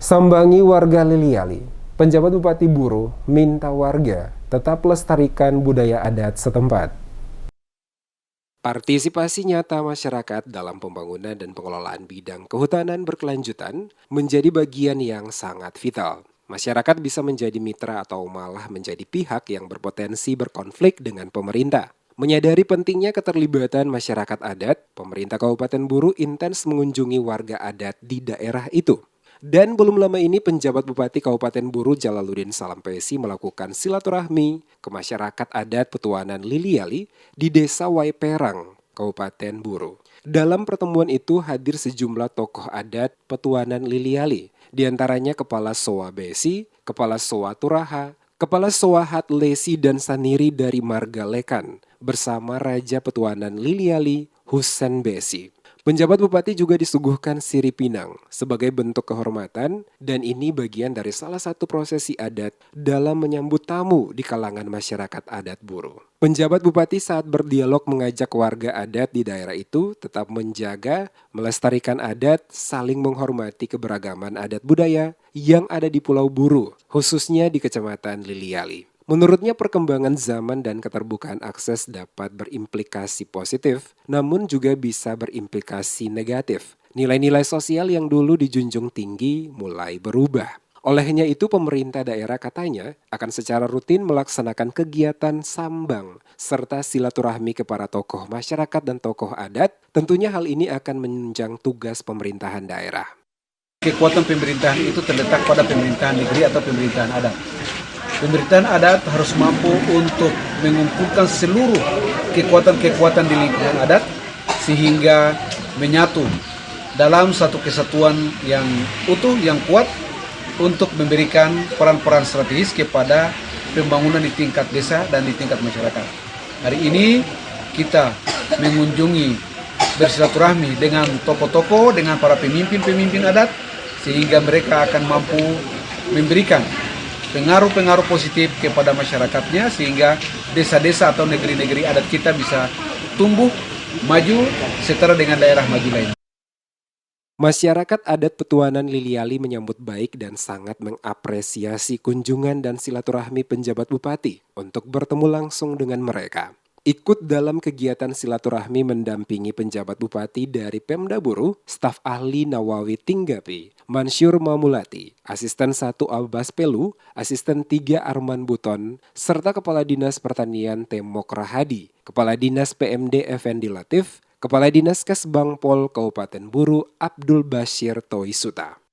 Sambangi warga Liliali, penjabat Bupati Buru minta warga tetap lestarikan budaya adat setempat. Partisipasi nyata masyarakat dalam pembangunan dan pengelolaan bidang kehutanan berkelanjutan menjadi bagian yang sangat vital. Masyarakat bisa menjadi mitra atau malah menjadi pihak yang berpotensi berkonflik dengan pemerintah. Menyadari pentingnya keterlibatan masyarakat adat, pemerintah Kabupaten Buru intens mengunjungi warga adat di daerah itu. Dan belum lama ini penjabat Bupati Kabupaten Buru Jalaluddin Salampesi melakukan silaturahmi ke masyarakat adat Petuanan Liliali di Desa Waiperang, Kabupaten Buru. Dalam pertemuan itu hadir sejumlah tokoh adat Petuanan Liliali, diantaranya Kepala Soa Besi, Kepala Soa Turaha, Kepala Soa Hatlesi dan Saniri dari Marga Lekan, bersama Raja Petuanan Liliali, Husen Besi. Penjabat Bupati juga disuguhkan sirip pinang sebagai bentuk kehormatan dan ini bagian dari salah satu prosesi adat dalam menyambut tamu di kalangan masyarakat adat Buru. Penjabat Bupati saat berdialog mengajak warga adat di daerah itu tetap menjaga, melestarikan adat, saling menghormati keberagaman adat budaya yang ada di Pulau Buru, khususnya di Kecamatan Liliali. Menurutnya perkembangan zaman dan keterbukaan akses dapat berimplikasi positif, namun juga bisa berimplikasi negatif. Nilai-nilai sosial yang dulu dijunjung tinggi mulai berubah. Olehnya itu pemerintah daerah katanya akan secara rutin melaksanakan kegiatan sambang serta silaturahmi kepada tokoh masyarakat dan tokoh adat. Tentunya hal ini akan menunjang tugas pemerintahan daerah. Kekuatan pemerintahan itu terletak pada pemerintahan negeri atau pemerintahan adat. Pemerintahan adat harus mampu untuk mengumpulkan seluruh kekuatan-kekuatan di lingkungan adat sehingga menyatu dalam satu kesatuan yang utuh, yang kuat untuk memberikan peran-peran strategis kepada pembangunan di tingkat desa dan di tingkat masyarakat. Hari ini kita mengunjungi bersilaturahmi dengan tokoh-tokoh, dengan para pemimpin-pemimpin adat sehingga mereka akan mampu memberikan pengaruh-pengaruh positif kepada masyarakatnya sehingga desa-desa atau negeri-negeri adat kita bisa tumbuh, maju setara dengan daerah maju lain. Masyarakat adat Petuanan Liliali menyambut baik dan sangat mengapresiasi kunjungan dan silaturahmi penjabat bupati untuk bertemu langsung dengan mereka. Ikut dalam kegiatan silaturahmi mendampingi penjabat bupati dari Pemda Buru, staf ahli Nawawi Tinggapi, Mansyur Mamulati, asisten 1 Abbas Pelu, asisten 3 Arman Buton, serta Kepala Dinas Pertanian Temok Rahadi, Kepala Dinas PMD Effendi Latif, Kepala Dinas Kesbangpol Kabupaten Buru Abdul Bashir Toisuta.